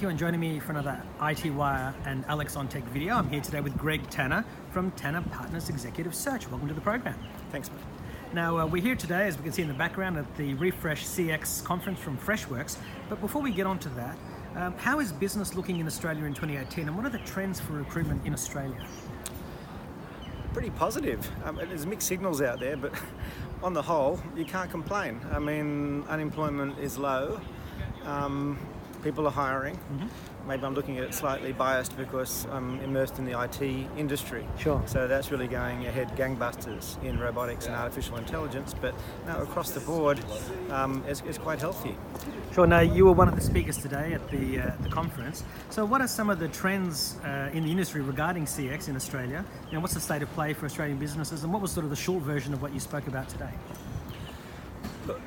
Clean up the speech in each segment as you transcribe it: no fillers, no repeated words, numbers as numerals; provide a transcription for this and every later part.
thank you, and joining me for another IT Wire and Alex on Tech video. I'm here today with Greg Tanna from Tanna Partners Executive Search. Welcome to the program. Thanks, mate. Now, we're here today, as we can see in the background, at the Refresh CX conference from Freshworks. But before we get on to that, how is business looking in Australia in 2018, and what are the trends for recruitment in Australia? Pretty positive. There's mixed signals out there, but on the whole, you can't complain. I mean, unemployment is low. People are hiring. Mm-hmm. Maybe I'm looking at it slightly biased because I'm immersed in the IT industry. Sure. So that's really going ahead gangbusters in robotics and artificial intelligence. But now across the board, it's quite healthy. Sure. Now, you were one of the speakers today at the conference. So what are some of the trends in the industry regarding CX in Australia? You know, what's the state of play for Australian businesses, and what was sort of the short version of what you spoke about today? Look,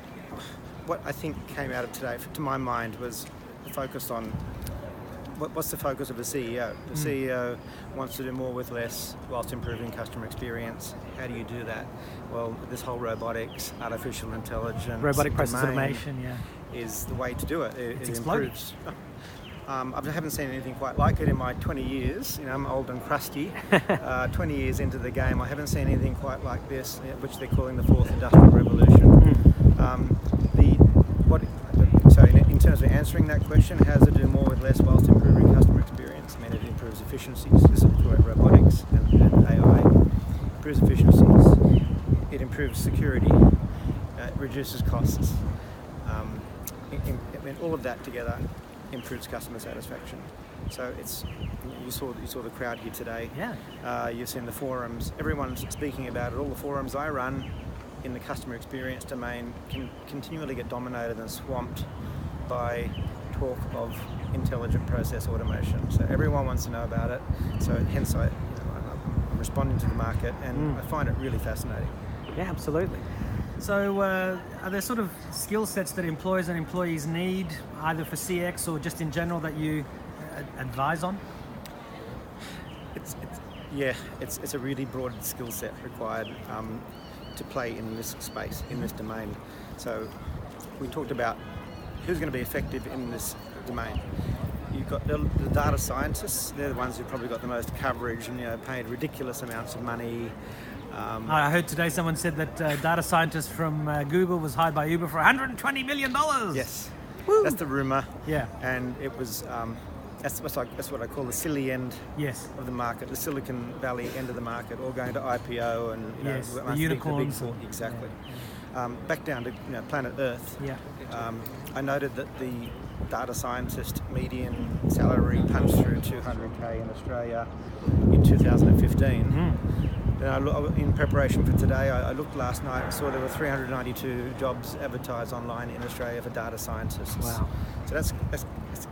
what I think came out of today, to my mind, was focused on what's the focus of a CEO. The CEO wants to do more with less whilst improving customer experience. How do you do that? Well, this whole robotics, artificial intelligence, Robotic process automation, is the way to do it. It exploding. improves. I haven't seen anything quite like it in my 20 years. You know, I'm old and crusty. 20 years into the game, I haven't seen anything quite like this, which they're calling the fourth industrial revolution. In terms of answering that question, how does it do more with less whilst improving customer experience? I mean, it improves efficiencies. This is where robotics and AI improves efficiencies. It improves security. It reduces costs. All of that together improves customer satisfaction. So you saw the crowd here today. Yeah. You've seen the forums. Everyone's speaking about it. All the forums I run in the customer experience domain can continually get dominated and swamped by talk of intelligent process automation. So everyone wants to know about it. So hence I'm responding to the market, and I find it really fascinating. Yeah, absolutely. So are there sort of skill sets that employers and employees need, either for CX or just in general, that you advise on? It's a really broad skill set required to play in this space, in this domain. So we talked about who's going to be effective in this domain. You've got the data scientists. They're the ones who've probably got the most coverage and paid ridiculous amounts of money. I heard today someone said that data scientist from Google was hired by Uber for $120 million. Yes. Woo! That's the rumor. Yeah. And it was that's what I call the silly end of the market, the Silicon Valley end of the market, all going to IPO and the unicorns. The big four, exactly. Back down to planet Earth. Yeah. I noted that the data scientist median salary punched through 200k in Australia in 2015. And in preparation for today, I looked last night and saw there were 392 jobs advertised online in Australia for data scientists. Wow. So that's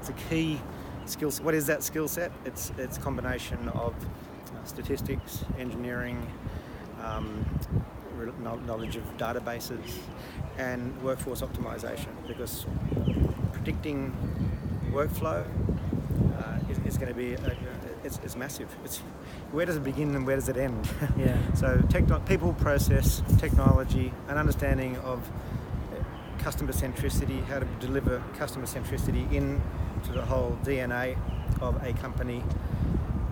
a key skill set. What is that skill set? It's a combination of statistics, engineering, knowledge of databases, and workforce optimization, because predicting workflow is going to be it's massive. It's where does it begin and where does it end? Yeah. So people, process, technology, an understanding of customer centricity, how to deliver customer centricity into the whole DNA of a company.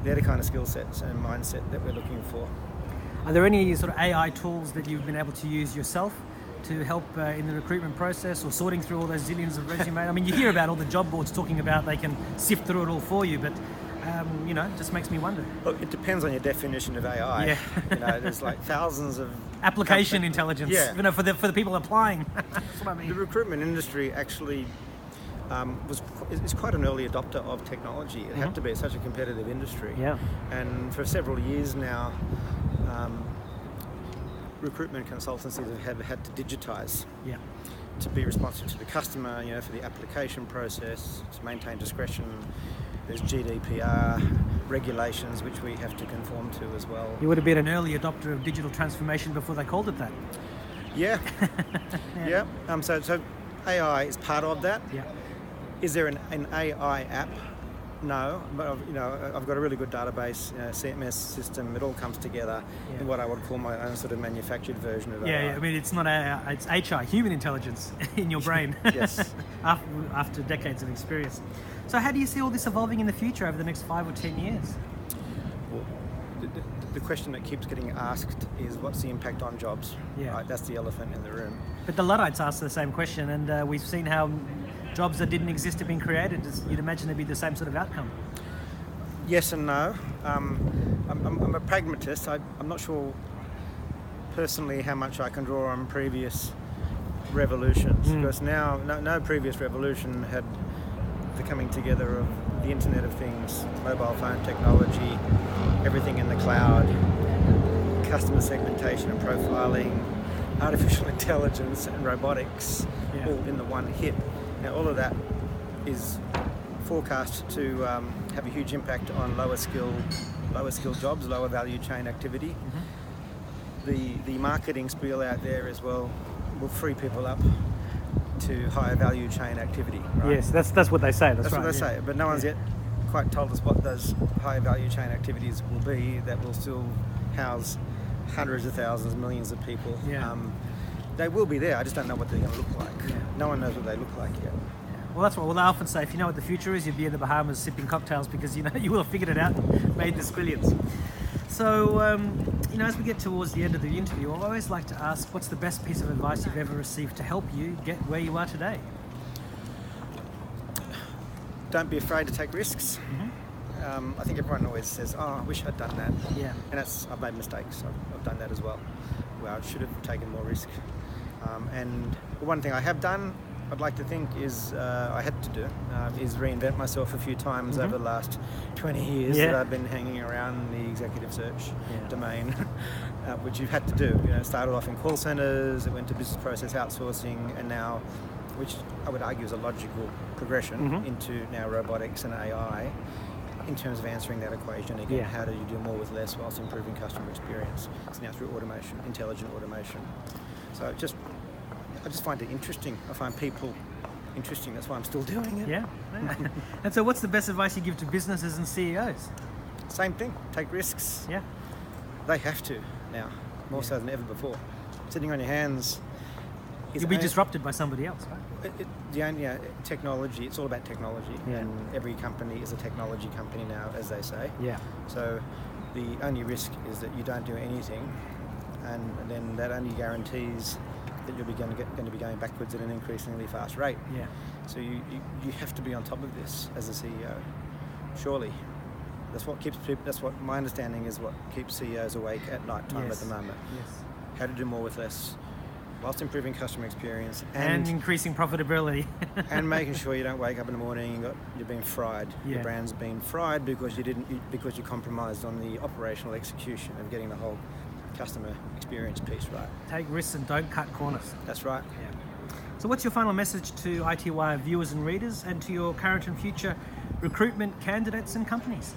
They're the kind of skill sets and mindset that we're looking for. Are there any sort of AI tools that you've been able to use yourself to help in the recruitment process, or sorting through all those zillions of resumes? I mean, you hear about all the job boards talking about they can sift through it all for you, but it just makes me wonder. Look, it depends on your definition of AI. Yeah. There's like thousands of application intelligence. Yeah. For the people applying. That's what I mean. The recruitment industry actually is quite an early adopter of technology. It had to be. It's such a competitive industry. Yeah. And for several years now, recruitment consultancies have had to digitize. Yeah. To be responsive to the customer, for the application process, to maintain discretion. There's GDPR regulations which we have to conform to as well. You would have been an early adopter of digital transformation before they called it that. Yeah. Yeah. So AI is part of that. Yeah. Is there an AI app? No, but I've got a really good database, CMS system. It all comes together in what I would call my own sort of manufactured version of AI. Yeah, I mean, it's not AI, it's HI, human intelligence in your brain. Yes. After decades of experience. So how do you see all this evolving in the future over the next 5 or 10 years? Well, the question that keeps getting asked is what's the impact on jobs? Yeah. Right, that's the elephant in the room. But the Luddites asked the same question, and we've seen how jobs that didn't exist have been created. You'd imagine there'd be the same sort of outcome. Yes and no. I'm a pragmatist. I'm not sure personally how much I can draw on previous revolutions, because now no previous revolution had the coming together of the Internet of Things, mobile phone technology, everything in the cloud, customer segmentation and profiling, artificial intelligence and robotics, all in the one hit. Now all of that is forecast to have a huge impact on lower skill jobs, lower value chain activity. The marketing spiel out there as well will free people up to higher value chain activity. Right? Yes, that's what they say. That's right. What they say, but no one's yet quite told us what those higher value chain activities will be that will still house hundreds of thousands, millions of people. They will be there. I just don't know what they're going to look like. No one knows what they look like yet. Well, that's what I often say. If you know what the future is, you'd be in the Bahamas sipping cocktails, because you will have figured it out and made the squillions. So, as we get towards the end of the interview, I always like to ask, what's the best piece of advice you've ever received to help you get where you are today? Don't be afraid to take risks. I think everyone always says, "Oh, I wish I'd done that." Yeah. And I've made mistakes. I've done that as well. Well, I should have taken more risk. And one thing I have done, I'd like to think, is I had to do is reinvent myself a few times over the last 20 years that I've been hanging around the executive search domain, which you've had to do. Started off in call centres, it went to business process outsourcing, and now, which I would argue is a logical progression into now robotics and AI, in terms of answering that equation again. How do you do more with less whilst improving customer experience? It's now through automation, intelligent automation. So I just find it interesting. I find people interesting. That's why I'm still doing it. Yeah. And so what's the best advice you give to businesses and CEOs? Same thing. Take risks. Yeah. They have to now, more so than ever before. Sitting on your hands. You'll be disrupted by somebody else, right? Technology, it's all about technology. And every company is a technology company now, as they say. Yeah. So the only risk is that you don't do anything, and then that only guarantees that you're going to be going backwards at an increasingly fast rate. Yeah. So you have to be on top of this as a CEO. Surely, that's what my understanding is. What keeps CEOs awake at night time at the moment. Yes. How to do more with less, whilst improving customer experience and increasing profitability, and making sure you don't wake up in the morning and you're being fried. Yeah. Your brand's been fried because you compromised on the operational execution of getting the whole customer experience piece right. Take risks and don't cut corners. That's right. Yeah. So what's your final message to IT Wire viewers and readers, and to your current and future recruitment candidates and companies?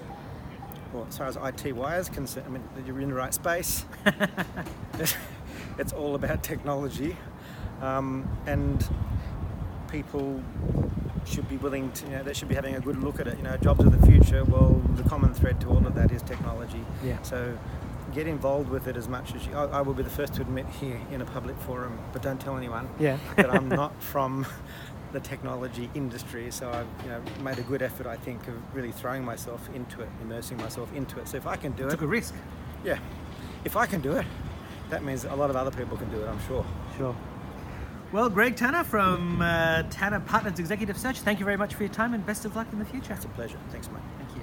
Well, as far as IT Wire is concerned, I mean, you're in the right space. It's all about technology, and people should be willing to, they should be having a good look at it. Jobs of the future, well, the common thread to all of that is technology. Yeah. So get involved with it as much as you. I will be the first to admit here in a public forum, but don't tell anyone that I'm not from the technology industry. So I've made a good effort, I think, of really throwing myself into it, immersing myself into it. So if I can do it, took a risk. Yeah, if I can do it, that means a lot of other people can do it, I'm sure. Sure. Well, Greg Tanna from Tanna Partners Executive Search, thank you very much for your time, and best of luck in the future. It's a pleasure. Thanks, mate. Thank you.